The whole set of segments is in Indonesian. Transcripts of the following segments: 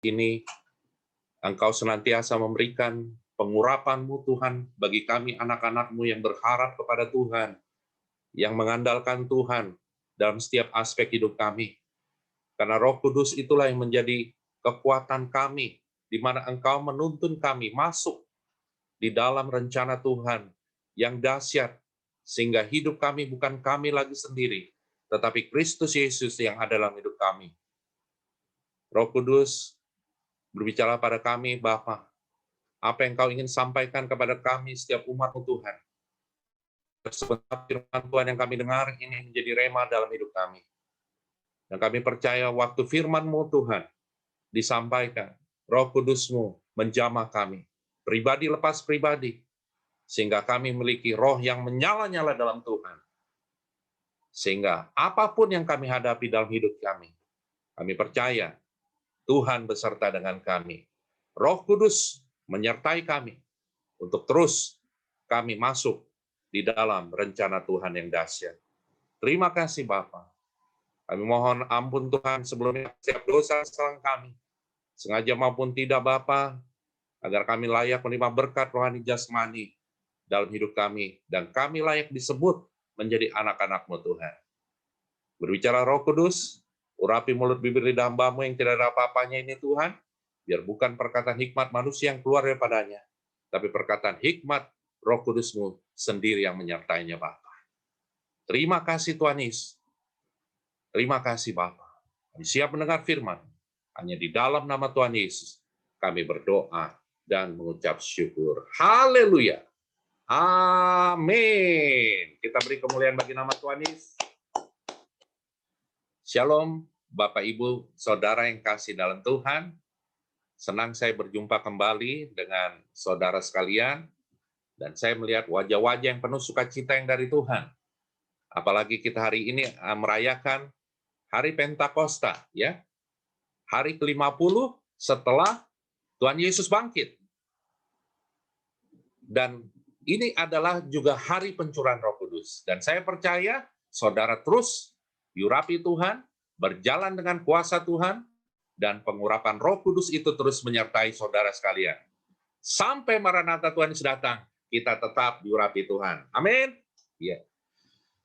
ini Engkau senantiasa memberikan pengurapan-Mu Tuhan bagi kami anak-anak-Mu yang berharap kepada Tuhan, yang mengandalkan Tuhan dalam setiap aspek hidup kami. Karena Roh Kudus itulah yang menjadi kekuatan kami, di mana Engkau menuntun kami masuk di dalam rencana Tuhan yang dahsyat, sehingga hidup kami bukan kami lagi sendiri, tetapi Kristus Yesus yang ada dalam hidup kami. Roh Kudus, berbicara pada kami, Bapa, apa yang Kau ingin sampaikan kepada kami setiap umat-Mu Tuhan. Sebentar firman Tuhan yang kami dengar ini menjadi rema dalam hidup kami. Dan kami percaya waktu firman-Mu Tuhan disampaikan, Roh Kudus-Mu menjamah kami, pribadi lepas pribadi, sehingga kami memiliki roh yang menyala-nyala dalam Tuhan. Sehingga apapun yang kami hadapi dalam hidup kami percaya Tuhan beserta dengan kami. Roh Kudus menyertai kami untuk terus kami masuk di dalam rencana Tuhan yang dahsyat. Terima kasih Bapa. Kami mohon ampun Tuhan sebelumnya setiap dosa kesalahan kami, sengaja maupun tidak Bapa, agar kami layak menerima berkat rohani jasmani dalam hidup kami, dan kami layak disebut menjadi anak-anak-Mu Tuhan. Berbicara Roh Kudus, urapi mulut bibir lidah hamba-Mu yang tidak ada apa-apanya ini Tuhan, biar bukan perkataan hikmat manusia yang keluar daripadanya, tapi perkataan hikmat Roh Kudus-Mu sendiri yang menyertainya Bapa. Terima kasih Tuhan Yesus. Terima kasih Bapa. Kami siap mendengar firman. Hanya di dalam nama Tuhan Yesus kami berdoa dan mengucap syukur. Haleluya. Amin. Kita beri kemuliaan bagi nama Tuhan Yesus. Shalom, Bapak, Ibu, Saudara yang kasih dalam Tuhan. Senang saya berjumpa kembali dengan saudara sekalian, dan saya melihat wajah-wajah yang penuh sukacita yang dari Tuhan. Apalagi kita hari ini merayakan Hari Pentakosta, ya. Hari ke-50 setelah Tuhan Yesus bangkit. Dan ini adalah juga hari pencurahan Roh Kudus. Dan saya percaya saudara terus diurapi Tuhan, berjalan dengan kuasa Tuhan, dan pengurapan Roh Kudus itu terus menyertai saudara sekalian. Sampai Maranatha Tuhan Yesus datang, kita tetap diurapi Tuhan. Amin. Ya.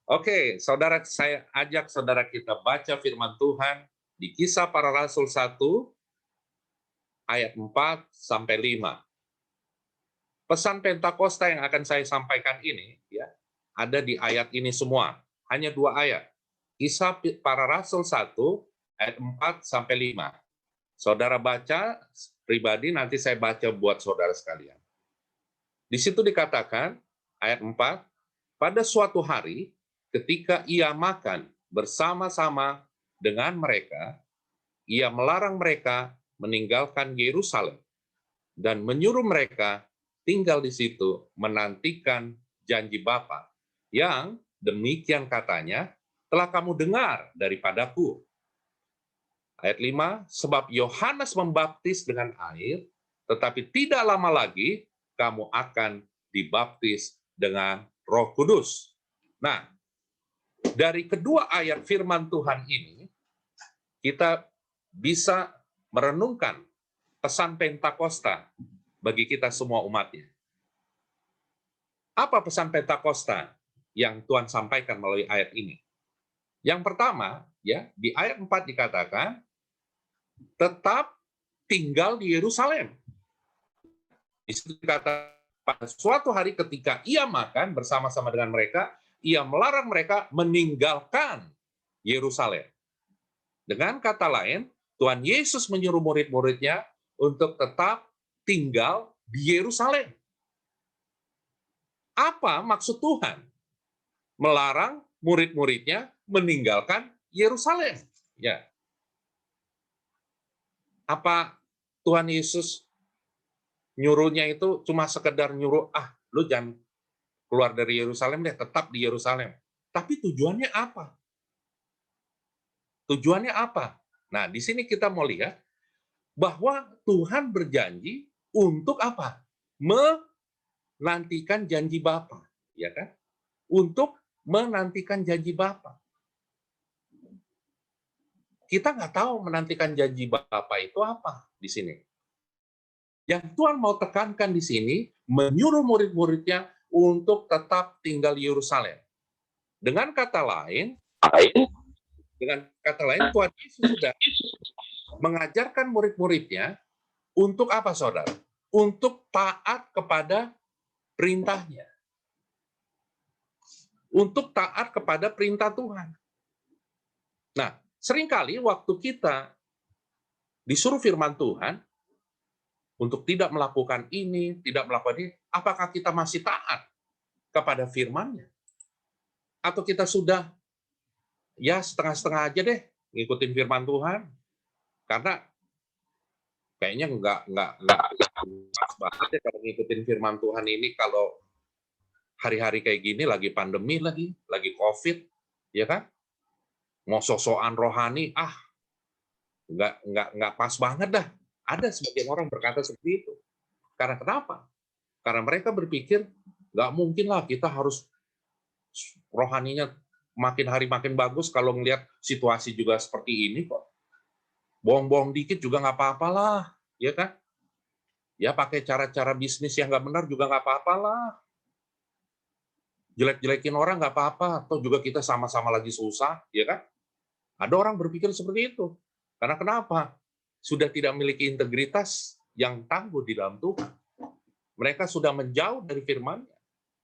Oke, saudara, saya ajak saudara kita baca firman Tuhan di Kisah Para Rasul 1 ayat 4 sampai 5. Pesan Pentakosta yang akan saya sampaikan ini ya, ada di ayat ini semua. Hanya 2 ayat. Kisah Para Rasul 1 ayat 4 sampai 5. Saudara baca pribadi, nanti saya baca buat saudara sekalian. Di situ dikatakan ayat 4, pada suatu hari ketika ia makan bersama-sama dengan mereka, ia melarang mereka meninggalkan Yerusalem dan menyuruh mereka tinggal di situ menantikan janji Bapa yang demikian katanya telah kamu dengar daripadaku. Ayat 5, sebab Yohanes membaptis dengan air, tetapi tidak lama lagi kamu akan dibaptis dengan Roh Kudus. Nah, dari kedua ayat firman Tuhan ini, kita bisa merenungkan pesan Pentakosta bagi kita semua umatnya. Apa pesan Pentakosta yang Tuhan sampaikan melalui ayat ini? Yang pertama, ya, di ayat 4 dikatakan, tetap tinggal di Yerusalem. Di situ dikatakan, pada suatu hari ketika ia makan bersama-sama dengan mereka, ia melarang mereka meninggalkan Yerusalem. Dengan kata lain, Tuhan Yesus menyuruh murid-muridnya untuk tetap tinggal di Yerusalem. Apa maksud Tuhan melarang murid-muridnya meninggalkan Yerusalem? Ya. Apa Tuhan Yesus nyuruhnya itu cuma sekedar nyuruh, lu jangan keluar dari Yerusalem deh, tetap di Yerusalem. Tapi tujuannya apa? Tujuannya apa? Nah, di sini kita mau lihat bahwa Tuhan berjanji untuk apa? Menantikan janji Bapa, ya kan? Untuk menantikan janji Bapa. Kita nggak tahu menantikan janji Bapa itu apa, di sini. Yang Tuhan mau tekankan di sini, menyuruh murid-muridnya untuk tetap tinggal di Yerusalem. Dengan kata lain, Tuhan Yesus sudah mengajarkan murid-muridnya untuk apa, saudara? Untuk taat kepada perintahnya. Untuk taat kepada perintah Tuhan. Nah, seringkali waktu kita disuruh firman Tuhan, untuk tidak melakukan ini, tidak melakukan ini, apakah kita masih taat kepada firman-Nya? Atau kita sudah, ya setengah-setengah aja deh, ngikutin firman Tuhan, karena kayaknya nggak pas banget ya kalau ngikutin firman Tuhan ini kalau hari-hari kayak gini, lagi pandemi lagi COVID, ya kan? Mau sosokan rohani, nggak pas banget dah. Ada sebagian orang berkata seperti itu. Karena kenapa? Karena mereka berpikir, nggak mungkin lah kita harus rohaninya makin hari makin bagus kalau ngelihat situasi juga seperti ini kok. Bohong-bohong dikit juga nggak apa-apalah, ya kan? Ya pakai cara-cara bisnis yang nggak benar juga nggak apa-apalah. Jelek-jelekin orang nggak apa-apa, atau juga kita sama-sama lagi susah, ya kan? Ada orang berpikir seperti itu. Karena kenapa? Sudah tidak memiliki integritas yang tangguh di dalam Tuhan. Mereka sudah menjauh dari firman-Nya.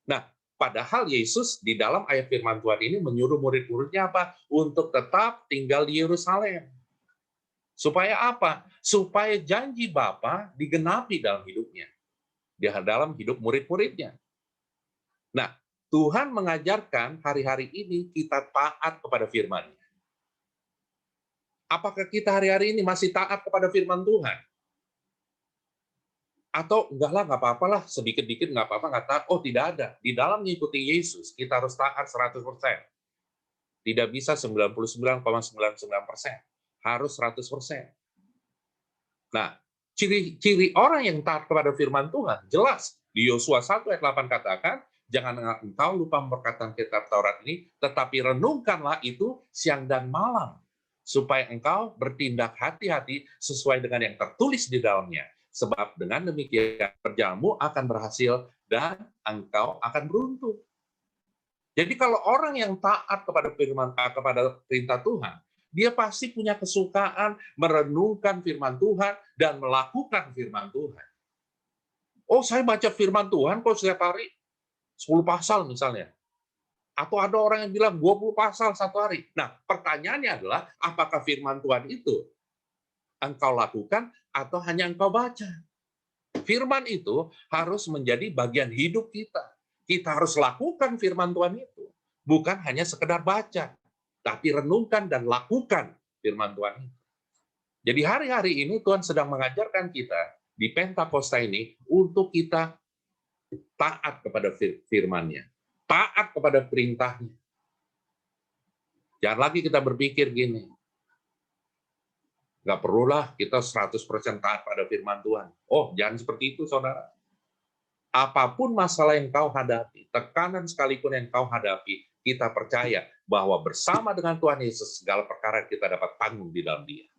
Nah, padahal Yesus di dalam ayat firman Tuhan ini menyuruh murid-muridnya apa? Untuk tetap tinggal di Yerusalem. Supaya apa? Supaya janji Bapa digenapi dalam hidupnya. Di dalam hidup murid-muridnya. Nah, Tuhan mengajarkan hari-hari ini kita taat kepada firman-Nya. Apakah kita hari-hari ini masih taat kepada firman Tuhan? Atau enggak lah, nggak apa-apa lah, sedikit-dikit nggak apa-apa, nggak taat. Oh, tidak ada. Di dalam mengikuti Yesus, kita harus taat 100%. Tidak bisa 99,99%. Harus 100%. Nah, ciri orang yang taat kepada firman Tuhan, jelas. Di Yosua 1 ayat 8 katakan, jangan engkau lupa memperkatakan kitab Taurat ini, tetapi renungkanlah itu siang dan malam, supaya engkau bertindak hati-hati sesuai dengan yang tertulis di dalamnya. Sebab dengan demikian kerjamu akan berhasil dan engkau akan beruntung. Jadi kalau orang yang taat kepada kepada perintah Tuhan, dia pasti punya kesukaan merenungkan firman Tuhan dan melakukan firman Tuhan. Oh, saya baca firman Tuhan kok setiap hari 10 pasal misalnya. Atau ada orang yang bilang 20 pasal satu hari. Nah, pertanyaannya adalah apakah firman Tuhan itu engkau lakukan atau hanya engkau baca? Firman itu harus menjadi bagian hidup kita. Kita harus lakukan firman Tuhan itu. Bukan hanya sekedar baca, tapi renungkan dan lakukan firman Tuhan itu. Jadi hari-hari ini Tuhan sedang mengajarkan kita di Pentakosta ini untuk kita taat kepada firman-Nya. Taat kepada perintahnya. Jangan lagi kita berpikir gini, nggak perlulah kita 100% taat pada firman Tuhan. Oh, jangan seperti itu, saudara. Apapun masalah yang kau hadapi, tekanan sekalipun yang kau hadapi, kita percaya bahwa bersama dengan Tuhan Yesus, segala perkara kita dapat tanggung di dalam Dia.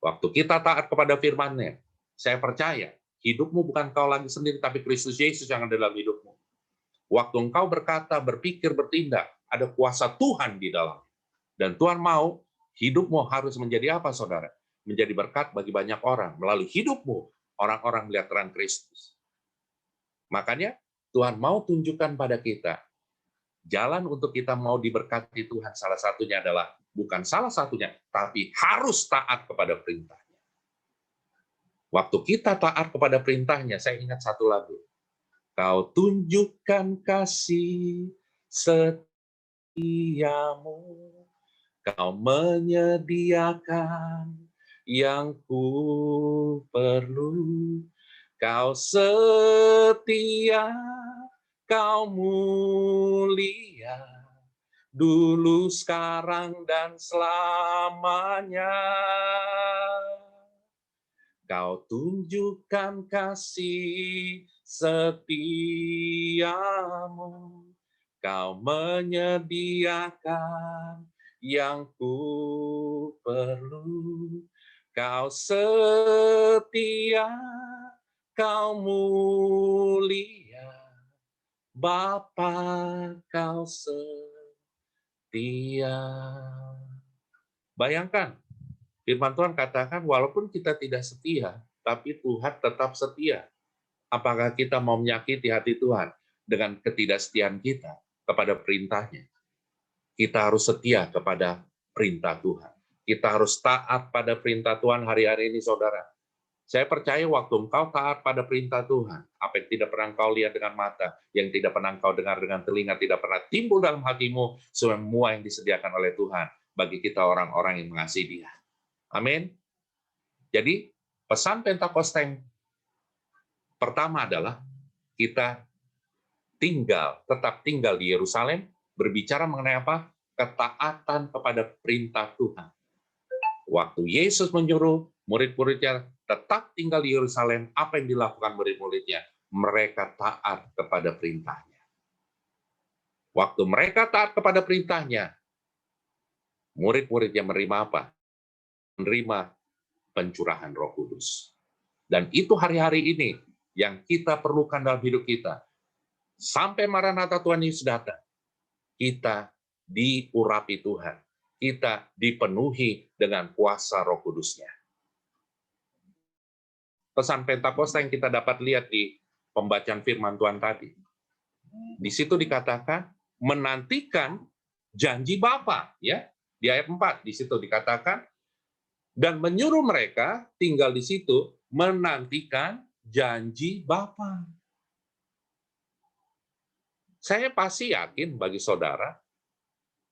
Waktu kita taat kepada firman-Nya, saya percaya, hidupmu bukan kau lagi sendiri, tapi Kristus Yesus yang ada dalam hidupmu. Waktu engkau berkata, berpikir, bertindak, ada kuasa Tuhan di dalam. Dan Tuhan mau, hidupmu harus menjadi apa, saudara? Menjadi berkat bagi banyak orang. Melalui hidupmu, orang-orang melihat terang Kristus. Makanya, Tuhan mau tunjukkan pada kita, jalan untuk kita mau diberkati Tuhan, salah satunya adalah, bukan salah satunya, tapi harus taat kepada perintahnya. Waktu kita taat kepada perintahnya, saya ingat satu lagu. Kau tunjukkan kasih setiamu, kau menyediakan yang ku perlu, kau setia, kau mulia, dulu, sekarang, dan selamanya. Kau tunjukkan kasih setiamu, kau menyediakan yang ku perlu, Kau setia, kau mulia, Bapa kau setia. Bayangkan, firman Tuhan katakan walaupun kita tidak setia, tapi Tuhan tetap setia. Apakah kita mau menyakiti hati Tuhan dengan ketidaksetiaan kita kepada perintahnya? Kita harus setia kepada perintah Tuhan. Kita harus taat pada perintah Tuhan hari-hari ini, saudara. Saya percaya waktu engkau taat pada perintah Tuhan, apa yang tidak pernah engkau lihat dengan mata, yang tidak pernah engkau dengar dengan telinga, tidak pernah timbul dalam hatimu, semua yang disediakan oleh Tuhan bagi kita orang-orang yang mengasihi Dia. Amin. Jadi, pesan Pentakosta yang pertama adalah kita tetap tinggal di Yerusalem, berbicara mengenai apa? Ketaatan kepada perintah Tuhan. Waktu Yesus menyuruh murid-muridnya tetap tinggal di Yerusalem, apa yang dilakukan murid-muridnya? Mereka taat kepada perintahnya. Waktu mereka taat kepada perintahnya, murid-muridnya menerima apa? Menerima pencurahan Roh Kudus. Dan itu hari-hari ini yang kita perlukan dalam hidup kita. Sampai Maranatha Tuhan Yesus datang, kita diurapi Tuhan. Kita dipenuhi dengan kuasa Roh Kudus-Nya. Pesan Pentakosta yang kita dapat lihat di pembacaan firman Tuhan tadi. Di situ dikatakan menantikan janji Bapa, ya. Di ayat 4 di situ dikatakan dan menyuruh mereka tinggal di situ menantikan janji Bapa. Saya pasti yakin bagi saudara,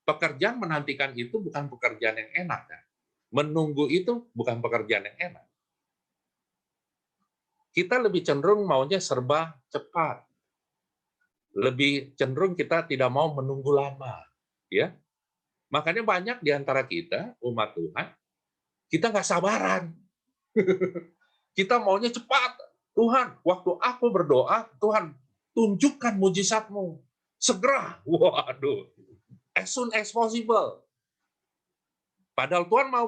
pekerjaan menantikan itu bukan pekerjaan yang enak, kan? Menunggu itu bukan pekerjaan yang enak. Kita lebih cenderung maunya serba cepat. Lebih cenderung kita tidak mau menunggu lama, ya. Makanya banyak di antara kita, umat Tuhan, kita nggak sabaran. Kita maunya cepat. Tuhan, waktu aku berdoa, Tuhan, tunjukkan mujizat-Mu. Segera. Waduh. As soon as possible. Padahal Tuhan mau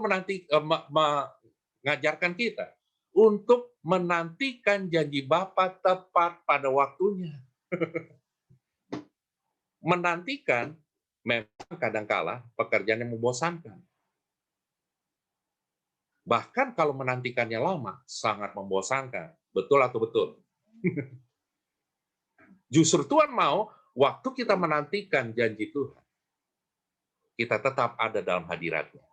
mengajarkan kita untuk menantikan janji Bapa tepat pada waktunya. Menantikan memang kadangkala pekerjaan yang membosankan. Bahkan kalau menantikannya lama, sangat membosankan. Betul atau betul? Justru Tuhan mau, waktu kita menantikan janji Tuhan, kita tetap ada dalam hadirat-Nya.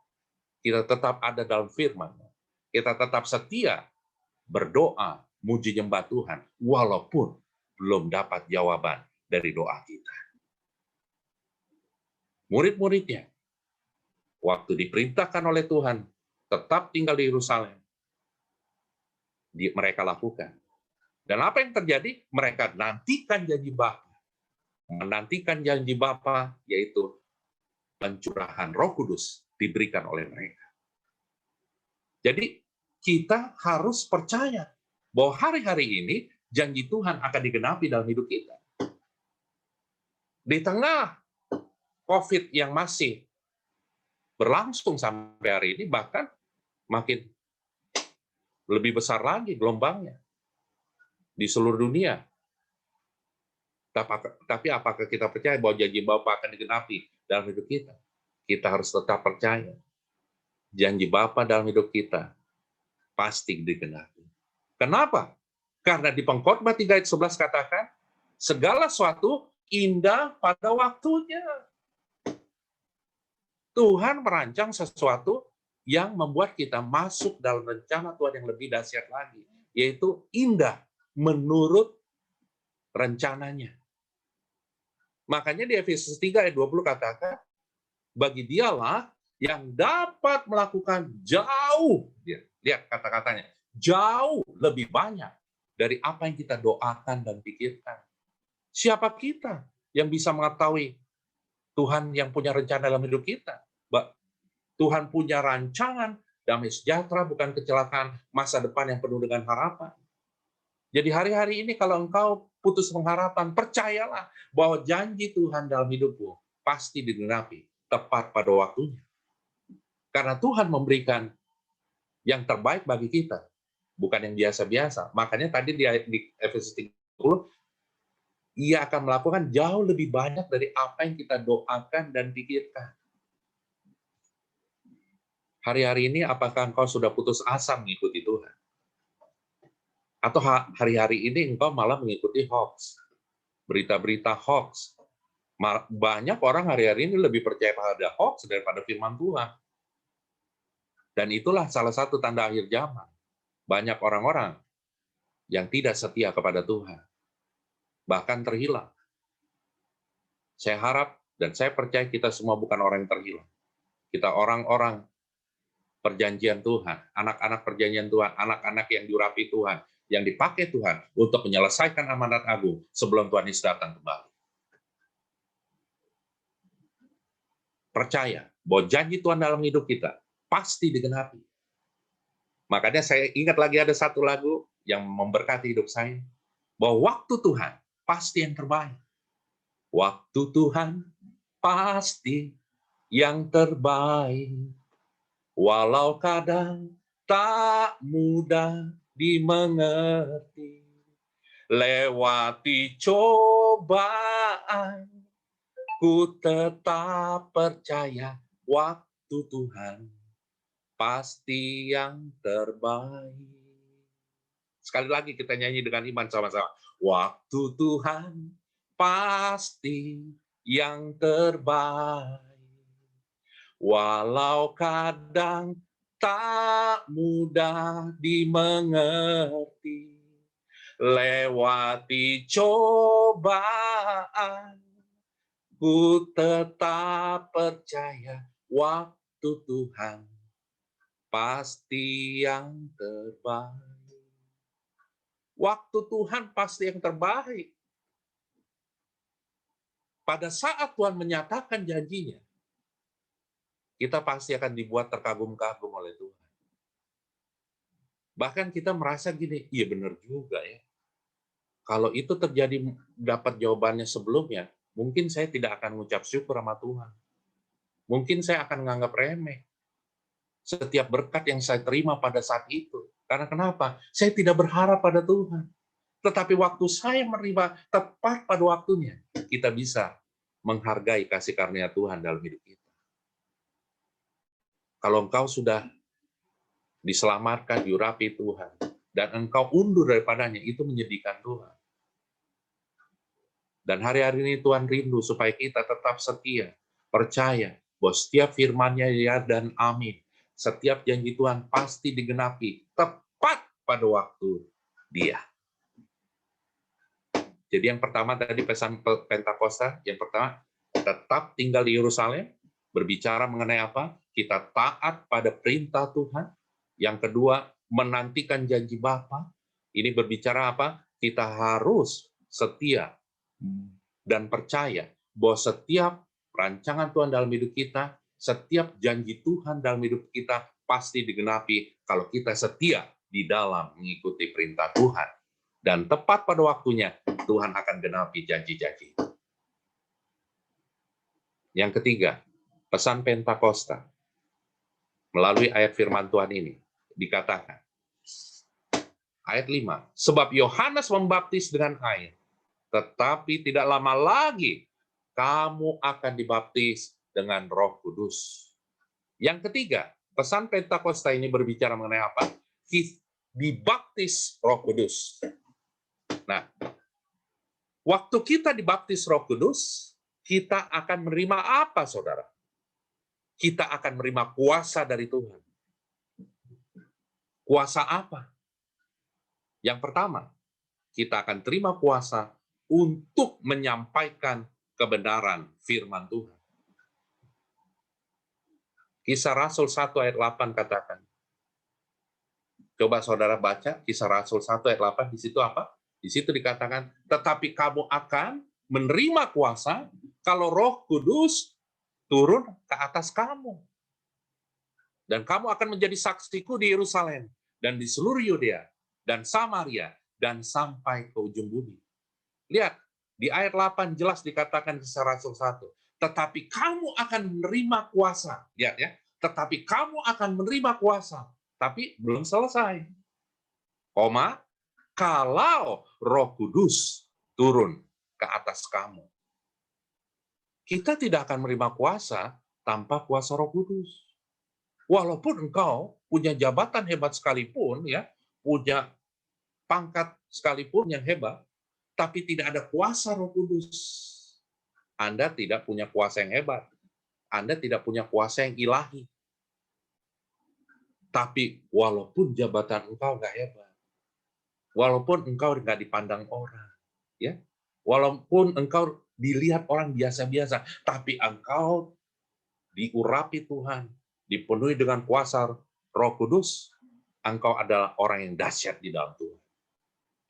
Kita tetap ada dalam firman-Nya. Kita tetap setia berdoa, muji nyembah Tuhan, walaupun belum dapat jawaban dari doa kita. Murid-muridnya, waktu diperintahkan oleh Tuhan, tetap tinggal di Yerusalem, mereka lakukan. Dan apa yang terjadi? Mereka nantikan janji Bapa. Menantikan janji Bapa, yaitu pencurahan Roh Kudus diberikan oleh mereka. Jadi, kita harus percaya bahwa hari-hari ini janji Tuhan akan digenapi dalam hidup kita. Di tengah COVID yang masih berlangsung sampai hari ini, bahkan makin lebih besar lagi gelombangnya di seluruh dunia. Tapi apakah kita percaya bahwa janji Bapa akan digenapi dalam hidup kita? Kita harus tetap percaya. Janji Bapa dalam hidup kita pasti digenapi. Kenapa? Karena di Pengkhotbah 3 ayat 11 katakan, segala sesuatu indah pada waktunya. Tuhan merancang sesuatu yang membuat kita masuk dalam rencana Tuhan yang lebih dahsyat lagi, yaitu indah menurut rencananya. Makanya di Efesus 3 ayat 20 katakan, bagi Dialah yang dapat melakukan jauh, lihat kata-katanya, jauh lebih banyak dari apa yang kita doakan dan pikirkan. Siapa kita yang bisa mengetahui Tuhan yang punya rencana dalam hidup kita? Tuhan punya rancangan damai sejahtera, bukan kecelakaan, masa depan yang penuh dengan harapan. Jadi hari-hari ini kalau engkau putus pengharapan, percayalah bahwa janji Tuhan dalam hidupmu pasti digenapi tepat pada waktunya. Karena Tuhan memberikan yang terbaik bagi kita, bukan yang biasa-biasa. Makanya tadi di Efesus 3:10, ia akan melakukan jauh lebih banyak dari apa yang kita doakan dan pikirkan. Hari-hari ini apakah engkau sudah putus asa mengikuti Tuhan? Atau hari-hari ini engkau malah mengikuti hoax, berita-berita hoax. Banyak orang hari-hari ini lebih percaya pada hoax daripada firman Tuhan. Dan itulah salah satu tanda akhir zaman. Banyak orang-orang yang tidak setia kepada Tuhan, bahkan terhilang. Saya harap dan saya percaya kita semua bukan orang yang terhilang. Kita orang-orang perjanjian Tuhan, anak-anak perjanjian Tuhan, anak-anak yang diurapi Tuhan, yang dipakai Tuhan untuk menyelesaikan amanat agung sebelum Tuhan Yesus datang kembali. Percaya bahwa janji Tuhan dalam hidup kita pasti digenapi. Makanya saya ingat lagi ada satu lagu yang memberkati hidup saya, bahwa waktu Tuhan pasti yang terbaik. Waktu Tuhan pasti yang terbaik. Walau kadang tak mudah dimengerti, lewati cobaan, ku tetap percaya waktu Tuhan pasti yang terbaik. Sekali lagi kita nyanyi dengan iman sama-sama. Waktu Tuhan pasti yang terbaik. Walau kadang tak mudah dimengerti, lewati cobaan, ku tetap percaya waktu Tuhan pasti yang terbaik. Waktu Tuhan pasti yang terbaik. Pada saat Tuhan menyatakan janjinya, kita pasti akan dibuat terkagum-kagum oleh Tuhan. Bahkan kita merasa gini, iya benar juga ya. Kalau itu terjadi dapat jawabannya sebelumnya, mungkin saya tidak akan mengucap syukur sama Tuhan. Mungkin saya akan menganggap remeh setiap berkat yang saya terima pada saat itu. Karena kenapa? Saya tidak berharap pada Tuhan. Tetapi waktu saya menerima tepat pada waktunya, kita bisa menghargai kasih karunia Tuhan dalam hidup kita. Kalau engkau sudah diselamatkan, diurapi Tuhan, dan engkau undur daripadanya, itu menyedihkan Tuhan. Dan hari-hari ini Tuhan rindu supaya kita tetap setia, percaya bahwa setiap firman-Nya ya dan amin. Setiap janji Tuhan pasti digenapi tepat pada waktu Dia. Jadi yang pertama tadi pesan Pentakosta, yang pertama tetap tinggal di Yerusalem, berbicara mengenai apa? Kita taat pada perintah Tuhan. Yang kedua, menantikan janji Bapa. Ini berbicara apa? Kita harus setia dan percaya bahwa setiap rancangan Tuhan dalam hidup kita, setiap janji Tuhan dalam hidup kita pasti digenapi kalau kita setia di dalam mengikuti perintah Tuhan. Dan tepat pada waktunya, Tuhan akan genapi janji-janji. Yang ketiga, pesan Pentakosta. Melalui ayat firman Tuhan ini, dikatakan, ayat 5, sebab Yohanes membaptis dengan air, tetapi tidak lama lagi kamu akan dibaptis dengan Roh Kudus. Yang ketiga, pesan Pentakosta ini berbicara mengenai apa? Dibaptis Roh Kudus. Nah, waktu kita dibaptis Roh Kudus, kita akan menerima apa, saudara? Kita akan menerima kuasa dari Tuhan. Kuasa apa? Yang pertama, kita akan terima kuasa untuk menyampaikan kebenaran firman Tuhan. Kisah Rasul 1 ayat 8 katakan. Coba saudara baca Kisah Rasul 1 ayat 8, di situ apa? Di situ dikatakan, tetapi kamu akan menerima kuasa kalau Roh Kudus turun ke atas kamu. Dan kamu akan menjadi saksiku di Yerusalem, dan di seluruh Yudea, dan Samaria, dan sampai ke ujung bumi. Lihat, di ayat 8 jelas dikatakan Kisah Rasul 1. Tetapi kamu akan menerima kuasa. Lihat ya, tetapi kamu akan menerima kuasa Tapi belum selesai. Koma, kalau Roh Kudus turun ke atas kamu. Kita tidak akan menerima kuasa tanpa kuasa Roh Kudus. Walaupun engkau punya jabatan hebat sekalipun, ya, punya pangkat sekalipun yang hebat, tapi tidak ada kuasa Roh Kudus, Anda tidak punya kuasa yang hebat. Anda tidak punya kuasa yang ilahi. Tapi walaupun jabatan engkau nggak hebat, walaupun engkau nggak dipandang orang, ya, walaupun engkau dilihat orang biasa-biasa, tapi engkau diurapi Tuhan, dipenuhi dengan kuasa Roh Kudus, engkau adalah orang yang dahsyat di dalam Tuhan.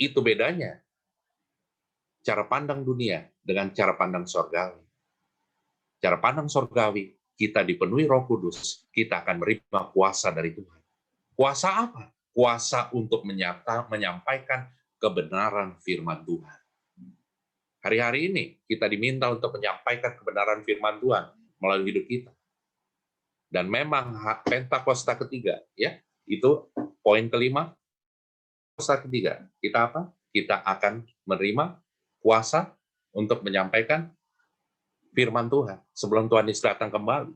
Itu bedanya cara pandang dunia dengan cara pandang surgawi. Cara pandang surgawi, kita dipenuhi Roh Kudus, kita akan menerima kuasa dari Tuhan. Kuasa apa? Kuasa untuk menyampaikan kebenaran firman Tuhan. Hari-hari ini kita diminta untuk menyampaikan kebenaran firman Tuhan melalui hidup kita. Dan memang Pentakosta ketiga, ya, itu poin kelima. Pentakosta ketiga, kita apa? Kita akan menerima kuasa untuk menyampaikan firman Tuhan sebelum Tuhan Yesus datang kembali.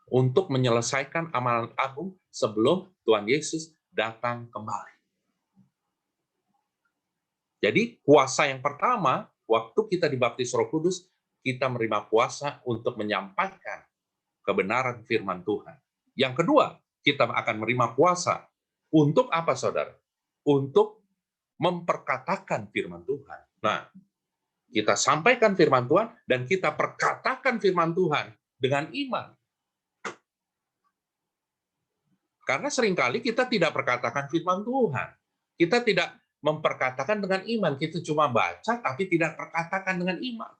Untuk menyelesaikan amalan agung sebelum Tuhan Yesus datang kembali. Jadi kuasa yang pertama, waktu kita dibaptis Roh Kudus, kita menerima kuasa untuk menyampaikan kebenaran firman Tuhan. Yang kedua, kita akan menerima kuasa untuk apa, saudara? Untuk memperkatakan firman Tuhan. Nah, kita sampaikan firman Tuhan dan kita perkatakan firman Tuhan dengan iman. Karena seringkali kita tidak perkatakan firman Tuhan. Kita tidak memperkatakan dengan iman. Kita cuma baca, tapi tidak perkatakan dengan iman.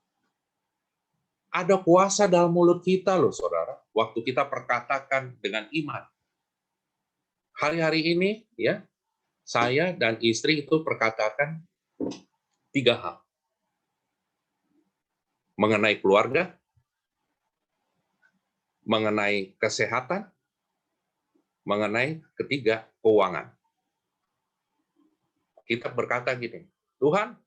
Ada kuasa dalam mulut kita loh, saudara. Waktu kita perkatakan dengan iman. Hari-hari ini, ya, saya dan istri itu perkatakan 3 hal. Mengenai keluarga, mengenai kesehatan, mengenai ketiga, keuangan. Kita berkata gini, Tuhan,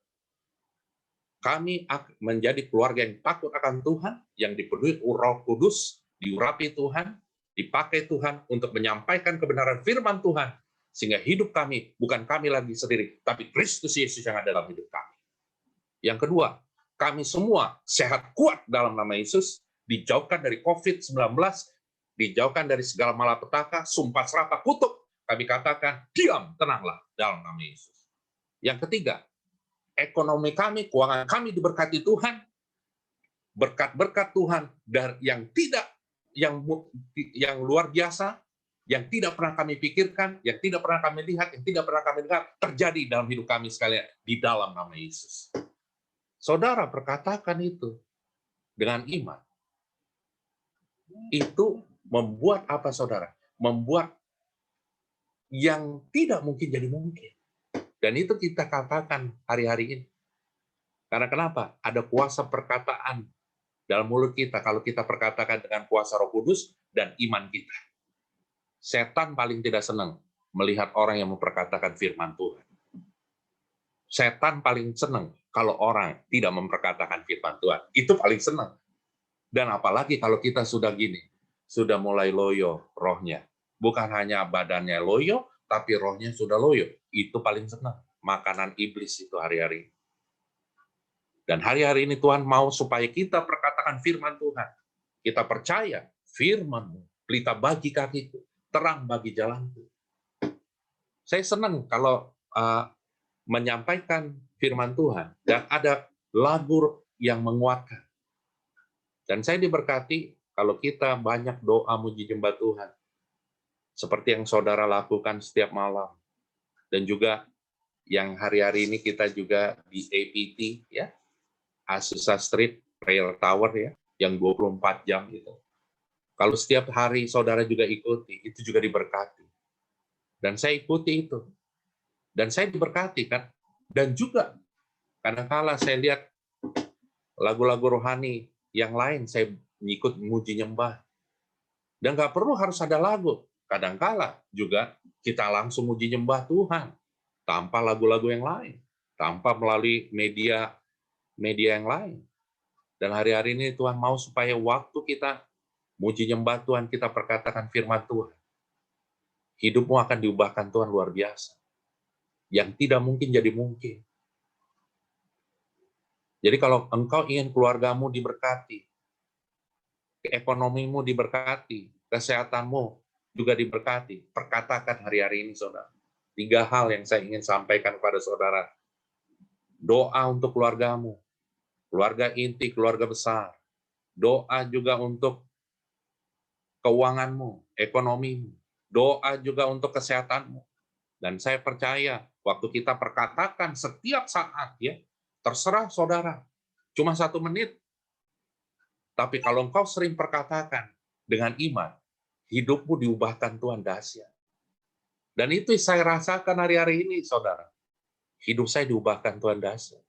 kami menjadi keluarga yang takut akan Tuhan, yang dipenuhi Roh Kudus, diurapi Tuhan, dipakai Tuhan untuk menyampaikan kebenaran firman Tuhan, sehingga hidup kami, bukan kami lagi sendiri, tapi Kristus Yesus yang ada dalam hidup kami. Yang kedua, kami semua sehat kuat dalam nama Yesus, dijauhkan dari COVID-19, dijauhkan dari segala malapetaka, sumpah serapah, kutuk. Kami katakan, diam, tenanglah dalam nama Yesus. Yang ketiga, ekonomi kami, keuangan kami diberkati Tuhan, berkat-berkat Tuhan dari yang tidak, yang luar biasa, yang tidak pernah kami pikirkan, yang tidak pernah kami lihat, yang tidak pernah kami dengar, terjadi dalam hidup kami sekalian di dalam nama Yesus. Saudara perkatakan itu dengan iman. Itu membuat apa, saudara? Membuat yang tidak mungkin jadi mungkin. Dan itu kita katakan hari-hari ini. Karena kenapa? Ada kuasa perkataan dalam mulut kita kalau kita perkatakan dengan kuasa Roh Kudus dan iman kita. Setan paling tidak senang melihat orang yang memperkatakan firman Tuhan. Setan paling senang kalau orang tidak memperkatakan firman Tuhan. Itu paling senang. Dan apalagi kalau kita sudah gini, sudah mulai loyo rohnya. Bukan hanya badannya loyo, tapi rohnya sudah loyo. Itu paling senang. Makanan iblis itu hari-hari. Dan hari-hari ini Tuhan mau supaya kita perkatakan firman Tuhan. Kita percaya firman-Mu, pelita bagi kakiku, terang bagi jalanku. Saya senang kalau menyampaikan firman Tuhan dan ada lagu yang menguatkan. Dan saya diberkati kalau kita banyak doa muji nyembah Tuhan. Seperti yang saudara lakukan setiap malam. Dan juga yang hari-hari ini kita juga di APT, ya, Azusa Street Prayer Tower, ya, yang 24 jam itu. Kalau setiap hari saudara juga ikuti, itu juga diberkati. Dan saya ikuti itu. Dan saya diberkati, kan. Dan juga kadang-kala saya lihat lagu-lagu rohani yang lain, saya ngikut muji nyembah. Dan nggak perlu harus ada lagu. kadangkala juga kita langsung uji nyembah Tuhan tanpa lagu-lagu yang lain, tanpa melalui media yang lain. Dan hari-hari ini Tuhan mau supaya waktu kita muji nyembah Tuhan, kita perkatakan firman Tuhan, hidupmu akan diubahkan Tuhan luar biasa. Yang tidak mungkin jadi mungkin. Jadi kalau engkau ingin keluargamu diberkati, ekonomimu diberkati, kesehatanmu juga diberkati, perkatakan hari-hari ini, saudara. 3 hal yang saya ingin sampaikan kepada saudara. Doa untuk keluargamu, keluarga inti, keluarga besar. Doa juga untuk keuanganmu, ekonomimu. Doa juga untuk kesehatanmu. Dan saya percaya, waktu kita perkatakan setiap saat, ya, terserah saudara, cuma 1 menit. Tapi kalau engkau sering perkatakan dengan iman, hidupmu diubahkan Tuhan dahsyat. Dan itu saya rasakan hari-hari ini, saudara. Hidup saya diubahkan Tuhan dahsyat.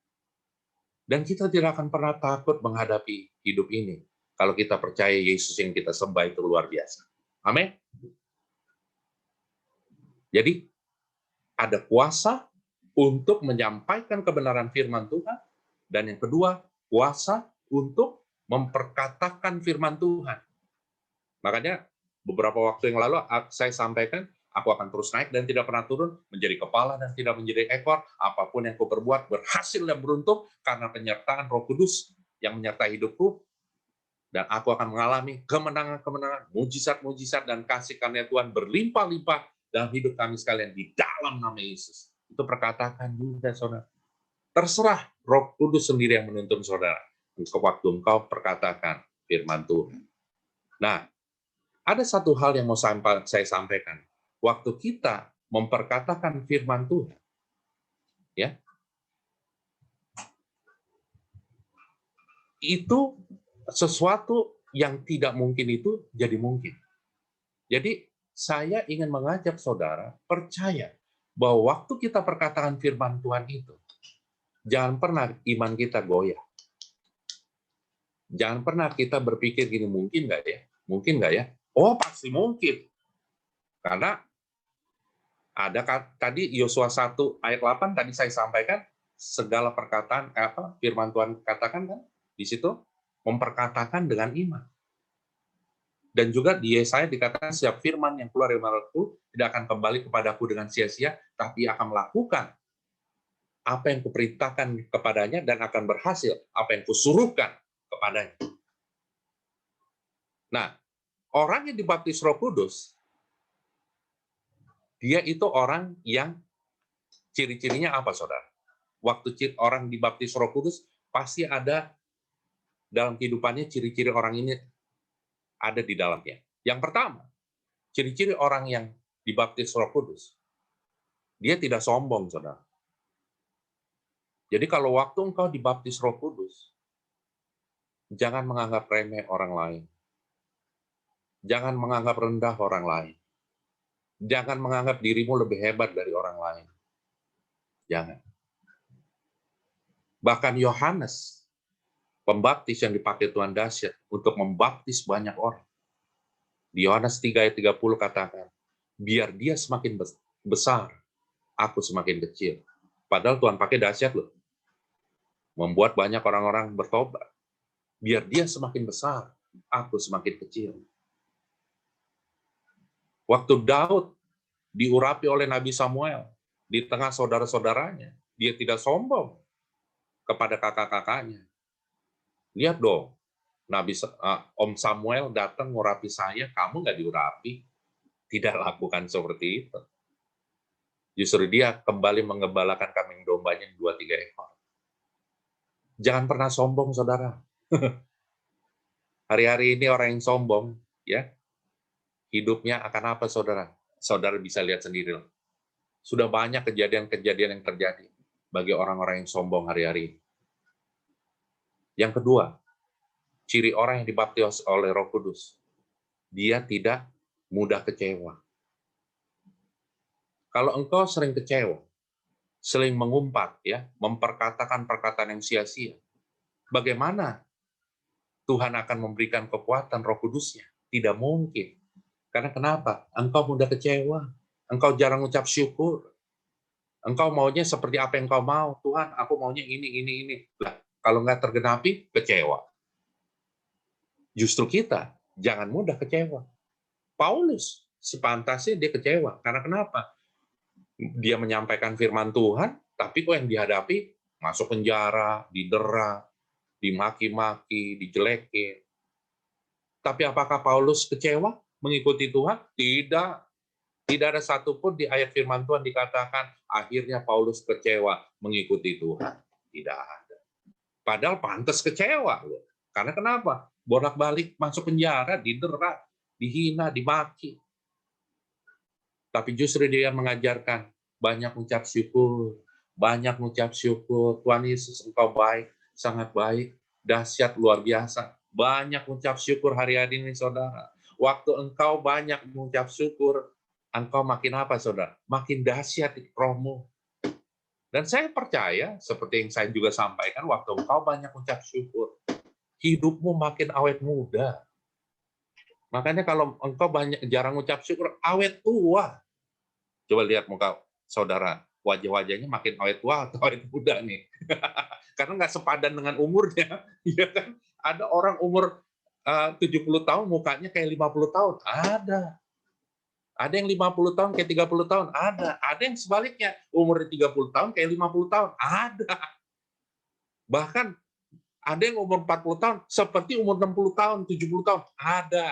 Dan kita tidak akan pernah takut menghadapi hidup ini kalau kita percaya Yesus yang kita sembah itu luar biasa. Amin. Jadi, ada kuasa untuk menyampaikan kebenaran firman Tuhan, dan yang kedua, kuasa untuk memperkatakan firman Tuhan. Makanya, beberapa waktu yang lalu saya sampaikan, aku akan terus naik dan tidak pernah turun, menjadi kepala dan tidak menjadi ekor. Apapun yang aku berbuat berhasil dan beruntung karena penyertaan Roh Kudus yang menyertai hidupku, dan aku akan mengalami kemenangan-kemenangan, mujizat-mujizat, dan kasih karunia Tuhan berlimpah-limpah dalam hidup kami sekalian di dalam nama Yesus. Itu perkatakan juga, saudara. Terserah Roh Kudus sendiri yang menuntun saudara. Waktu engkau perkatakan firman Tuhan. Nah, ada satu hal yang mau saya sampaikan. Waktu kita memperkatakan firman Tuhan, ya, itu sesuatu yang tidak mungkin itu jadi mungkin. Jadi saya ingin mengajak saudara percaya bahwa waktu kita perkatakan firman Tuhan itu, jangan pernah iman kita goyah. Jangan pernah kita berpikir gini, mungkin nggak ya? Mungkin nggak ya? Oh, pasti mungkin. Karena ada tadi Yosua 1 ayat 8 tadi saya sampaikan, segala perkataan firman Tuhan katakan kan di situ memperkatakan dengan iman. Dan juga di Yesaya dikatakan setiap firman yang keluar dari mulutku tidak akan kembali kepadaku dengan sia-sia, tapi akan melakukan apa yang kuperintahkan kepadanya dan akan berhasil apa yang kusuruhkan kepadanya. Nah, orang yang dibaptis Roh Kudus, dia itu orang yang ciri-cirinya apa, saudara? Waktu orang dibaptis Roh Kudus, pasti ada dalam kehidupannya ciri-ciri orang ini ada di dalamnya. Yang pertama, ciri-ciri orang yang dibaptis Roh Kudus, dia tidak sombong, saudara. Jadi kalau waktu engkau dibaptis Roh Kudus, jangan menganggap remeh orang lain. Jangan menganggap rendah orang lain. Jangan menganggap dirimu lebih hebat dari orang lain. Jangan. Bahkan Yohanes, pembaptis yang dipakai Tuhan dahsyat untuk membaptis banyak orang. Di Yohanes 3 ayat 30 katakan, biar dia semakin besar, aku semakin kecil. Padahal Tuhan pakai dahsyat loh. Membuat banyak orang-orang bertobat. Biar dia semakin besar, aku semakin kecil. Waktu Daud diurapi oleh Nabi Samuel di tengah saudara-saudaranya, dia tidak sombong kepada kakak-kakaknya. Lihat dong, Om Samuel datang ngurapi saya, kamu nggak diurapi. Tidak lakukan seperti itu. Justru dia kembali mengembalakan kambing dombanya 2-3 ekor. Jangan pernah sombong, saudara. Hari-hari ini orang yang sombong, ya, hidupnya akan apa, saudara? Saudara bisa lihat sendiri. Sudah banyak kejadian-kejadian yang terjadi bagi orang-orang yang sombong hari-hari ini. Yang kedua, ciri orang yang dibaptis oleh Roh Kudus, dia tidak mudah kecewa. Kalau engkau sering kecewa, sering mengumpat, ya, memperkatakan perkataan yang sia-sia, bagaimana Tuhan akan memberikan kekuatan Roh Kudus-Nya? Tidak mungkin. Karena kenapa? Engkau mudah kecewa. Engkau jarang ucap syukur. Engkau maunya seperti apa yang engkau mau. Tuhan, aku maunya ini. Lah, kalau nggak tergenapi, kecewa. Justru kita jangan mudah kecewa. Paulus, sepantasnya dia kecewa. Karena kenapa? Dia menyampaikan firman Tuhan, tapi kok yang dihadapi masuk penjara, didera, dimaki-maki, dijelekin. Tapi apakah Paulus kecewa mengikuti Tuhan? Tidak. Tidak ada satupun di ayat firman Tuhan dikatakan akhirnya Paulus kecewa mengikuti Tuhan. Tidak ada. Padahal pantas kecewa. Karena kenapa? Bolak-balik masuk penjara, didera, dihina, dimaki. Tapi justru dia mengajarkan banyak ucap syukur, banyak ucap syukur. Tuhan Yesus, engkau baik, sangat baik, dahsyat, luar biasa. Banyak ucap syukur hari-hari ini, saudara. Waktu engkau banyak mengucap syukur, engkau makin apa, saudara? Makin dahsyat rohmu. Dan saya percaya, seperti yang saya juga sampaikan, waktu engkau banyak ucap syukur, hidupmu makin awet muda. Makanya kalau engkau jarang ucap syukur, awet tua. Coba lihat muka saudara, wajah-wajahnya makin awet tua atau awet muda nih. Karena nggak sepadan dengan umurnya. Ya kan? Ada orang umur 70 tahun mukanya kayak 50 tahun. Ada. Ada yang 50 tahun kayak 30 tahun. Ada. Ada yang sebaliknya, umurnya 30 tahun kayak 50 tahun. Ada. Bahkan ada yang umur 40 tahun seperti umur 60 tahun, 70 tahun. Ada.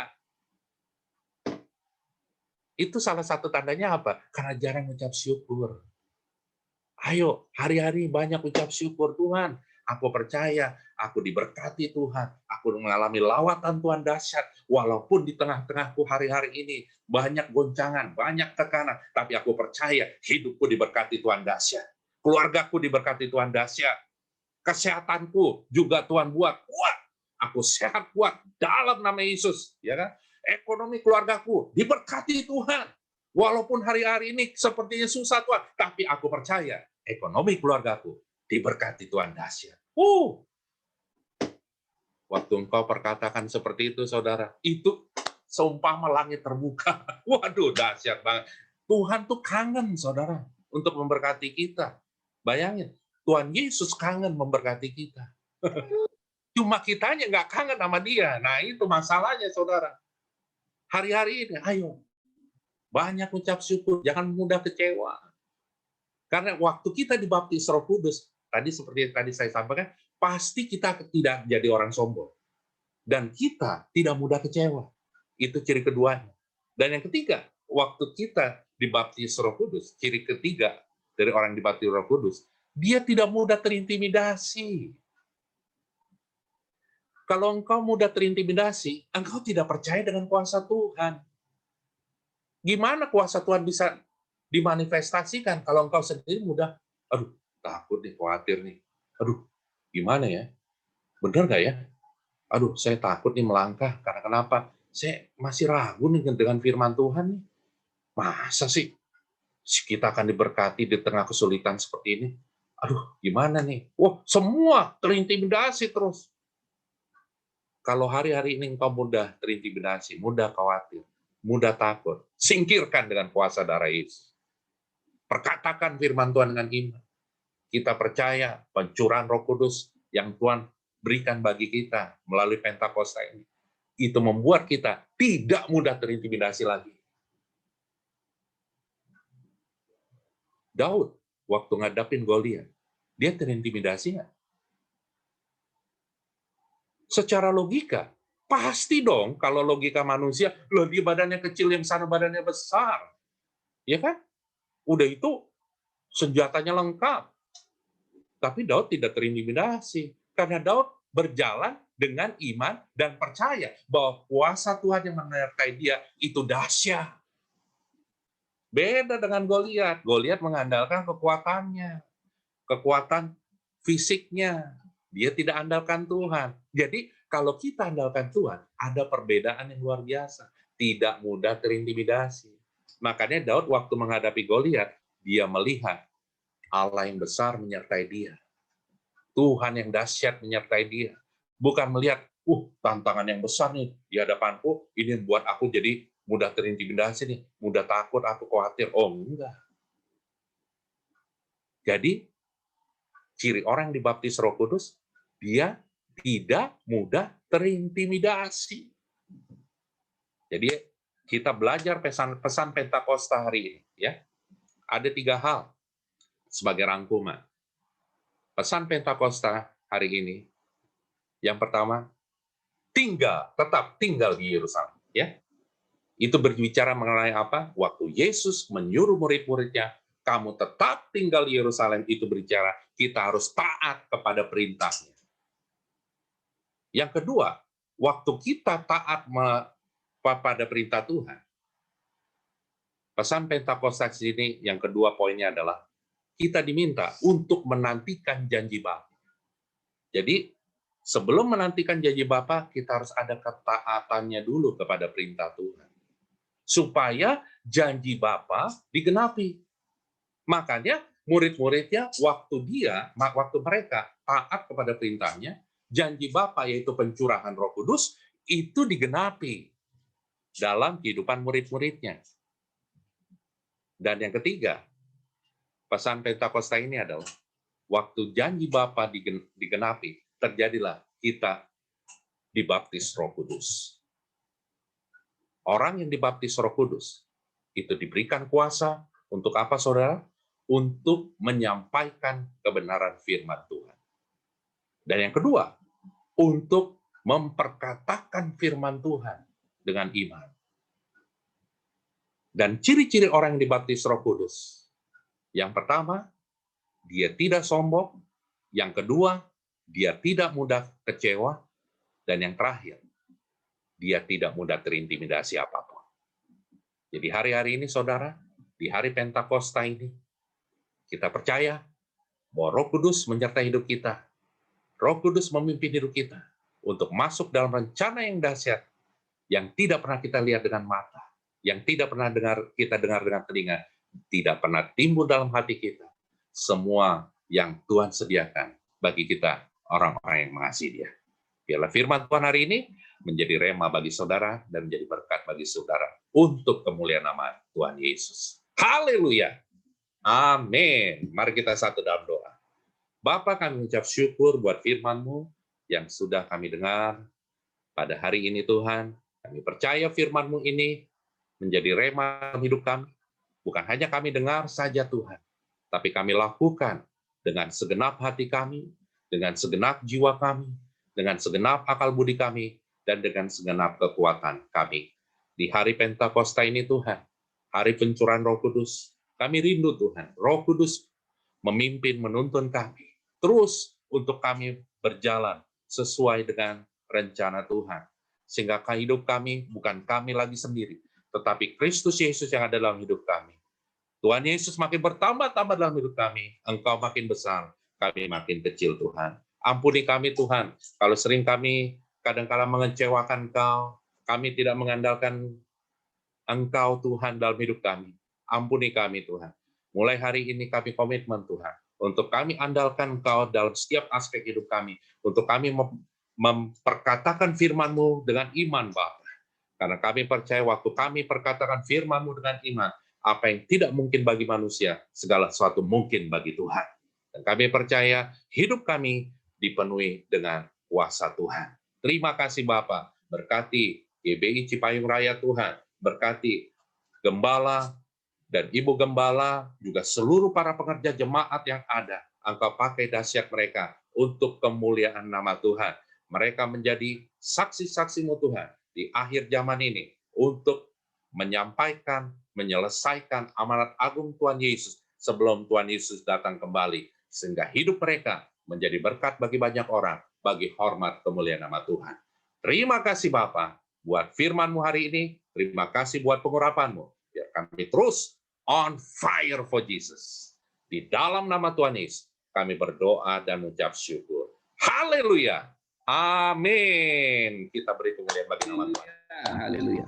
Itu salah satu tandanya apa? Karena jarang ucap syukur. Ayo, hari-hari banyak ucap syukur. Tuhan, aku percaya, aku diberkati Tuhan. Aku mengalami lawatan Tuhan dahsyat. Walaupun di tengah-tengahku hari-hari ini banyak goncangan, banyak tekanan. Tapi aku percaya hidupku diberkati Tuhan dahsyat. Keluargaku diberkati Tuhan dahsyat. Kesehatanku juga Tuhan buat kuat. Aku sehat kuat dalam nama Yesus. Ya kan? Ekonomi keluargaku diberkati Tuhan. Walaupun hari-hari ini sepertinya susah Tuhan, tapi aku percaya ekonomi keluargaku diberkati Tuhan dahsyat. Waktu engkau perkatakan seperti itu, saudara, itu seumpama langit terbuka. Waduh, dahsyat banget. Tuhan tuh kangen, saudara, untuk memberkati kita. Bayangin, Tuhan Yesus kangen memberkati kita. Cuma kitanya nggak kangen sama dia. Nah, itu masalahnya, saudara. Hari-hari ini, ayo, banyak ucap syukur, jangan mudah kecewa. Karena waktu kita dibaptis Roh Kudus, tadi seperti yang tadi saya sampaikan, pasti kita tidak jadi orang sombong. Dan kita tidak mudah kecewa. Itu ciri keduanya. Dan yang ketiga, waktu kita dibaptis Roh Kudus, ciri ketiga dari orang yang dibaptis Roh Kudus, dia tidak mudah terintimidasi. Kalau engkau mudah terintimidasi, engkau tidak percaya dengan kuasa Tuhan. Gimana kuasa Tuhan bisa dimanifestasikan kalau engkau sendiri mudah, aduh, takut nih, khawatir nih. Aduh, gimana ya? Benar nggak ya? Aduh, saya takut nih melangkah. Karena kenapa? Saya masih ragu nih dengan firman Tuhan nih. Masa sih kita akan diberkati di tengah kesulitan seperti ini? Aduh, gimana nih? Wah, semua terintimidasi terus. Kalau hari-hari ini engkau mudah terintimidasi, mudah khawatir, mudah takut, singkirkan dengan kuasa darah Yesus. Perkatakan firman Tuhan dengan iman. Kita percaya pencurahan Roh Kudus yang Tuhan berikan bagi kita melalui Pentakosta ini. Itu membuat kita tidak mudah terintimidasi lagi. Daud, waktu ngadapin Goliat, dia terintimidasi nggak? Secara logika, pasti dong kalau logika manusia, loh dia badannya kecil, yang sana badannya besar. Ya kan? Udah itu senjatanya lengkap. Tapi Daud tidak terintimidasi. Karena Daud berjalan dengan iman dan percaya bahwa kuasa Tuhan yang menyertai dia itu dahsyat. Beda dengan Goliat. Goliat mengandalkan kekuatannya, kekuatan fisiknya. Dia tidak andalkan Tuhan. Jadi kalau kita andalkan Tuhan, ada perbedaan yang luar biasa. Tidak mudah terintimidasi. Makanya Daud waktu menghadapi Goliat, dia melihat Allah yang besar menyertai dia. Tuhan yang dahsyat menyertai dia. Bukan melihat, tantangan yang besar nih di hadapanku, ini buat aku jadi mudah terintimidasi nih, mudah takut, aku khawatir. Oh, enggak. Jadi, ciri orang yang dibaptis Roh Kudus, dia tidak mudah terintimidasi. Jadi, kita belajar pesan Pentakosta hari ini, ya. Ada 3 hal sebagai rangkuman. Pesan Pentakosta hari ini, yang pertama, tetap tinggal di Yerusalem, ya. Itu berbicara mengenai apa? Waktu Yesus menyuruh murid-muridnya, kamu tetap tinggal di Yerusalem, itu berbicara kita harus taat kepada perintahnya. Yang kedua, waktu kita taat pada perintah Tuhan, pesan Pentakosta ini yang kedua poinnya adalah kita diminta untuk menantikan janji Bapa. Jadi, sebelum menantikan janji Bapa, kita harus ada ketaatannya dulu kepada perintah Tuhan. Supaya janji Bapa digenapi. Makanya murid-muridnya waktu mereka taat kepada perintahnya, janji Bapa yaitu pencurahan Roh Kudus itu digenapi dalam kehidupan murid-muridnya. Dan yang ketiga, pesan Pentakosta ini adalah waktu janji Bapa digenapi, terjadilah kita dibaptis Roh Kudus. Orang yang dibaptis Roh Kudus itu diberikan kuasa untuk apa, saudara? Untuk menyampaikan kebenaran firman Tuhan. Dan yang kedua, untuk memperkatakan firman Tuhan dengan iman. Dan ciri-ciri orang yang dibaptis Roh Kudus. Yang pertama, dia tidak sombong. Yang kedua, dia tidak mudah kecewa. Dan yang terakhir, dia tidak mudah terintimidasi apapun. Jadi hari-hari ini, saudara, di hari Pentakosta ini, kita percaya bahwa Roh Kudus menyertai hidup kita. Roh Kudus memimpin hidup kita untuk masuk dalam rencana yang dahsyat, yang tidak pernah kita lihat dengan mata, yang tidak pernah kita dengar dengan telinga, tidak pernah timbul dalam hati kita. Semua yang Tuhan sediakan bagi kita, orang-orang yang mengasihi Dia. Biarlah firman Tuhan hari ini menjadi rema bagi saudara dan menjadi berkat bagi saudara untuk kemuliaan nama Tuhan Yesus. Haleluya. Amin. Mari kita satu dalam doa. Bapa, kami mengucap syukur buat firman-Mu yang sudah kami dengar pada hari ini, Tuhan. Kami percaya firman-Mu ini menjadi rema dalam hidup kami. Bukan hanya kami dengar saja, Tuhan, tapi kami lakukan dengan segenap hati kami, dengan segenap jiwa kami, dengan segenap akal budi kami, dan dengan segenap kekuatan kami. Di hari Pentakosta ini, Tuhan, hari pencurahan Roh Kudus, kami rindu, Tuhan, Roh Kudus memimpin, menuntun kami, terus untuk kami berjalan sesuai dengan rencana Tuhan. Sehingga hidup kami bukan kami lagi sendiri, tetapi Kristus Yesus yang ada dalam hidup kami. Tuhan Yesus makin bertambah-tambah dalam hidup kami, Engkau makin besar, kami makin kecil, Tuhan. Ampuni kami, Tuhan, kalau sering kami kadang-kala mengecewakan Engkau, kami tidak mengandalkan Engkau, Tuhan, dalam hidup kami. Ampuni kami, Tuhan. Mulai hari ini kami komitmen, Tuhan, untuk kami andalkan Engkau dalam setiap aspek hidup kami, untuk kami memperkatakan firman-Mu dengan iman, Bapa. Karena kami percaya waktu kami perkatakan firman-Mu dengan iman, apa yang tidak mungkin bagi manusia, segala sesuatu mungkin bagi Tuhan. Dan kami percaya hidup kami dipenuhi dengan kuasa Tuhan. Terima kasih Bapa, berkati GBI Cipayung Raya Tuhan, berkati Gembala dan Ibu Gembala, juga seluruh para pekerja jemaat yang ada. Engkau pakai dahsyat mereka untuk kemuliaan nama Tuhan. Mereka menjadi saksi-saksi-Mu Tuhan di akhir zaman ini untuk menyampaikan, menyelesaikan amanat agung Tuhan Yesus sebelum Tuhan Yesus datang kembali. Sehingga hidup mereka menjadi berkat bagi banyak orang, bagi hormat kemuliaan nama Tuhan. Terima kasih Bapa buat firman-Mu hari ini, terima kasih buat pengurapan-Mu. Biar kami terus on fire for Jesus. Di dalam nama Tuhan Yesus, kami berdoa dan mengucap syukur. Haleluya. Amin. Kita beri kemuliaan bagi nama Tuhan. Haleluya.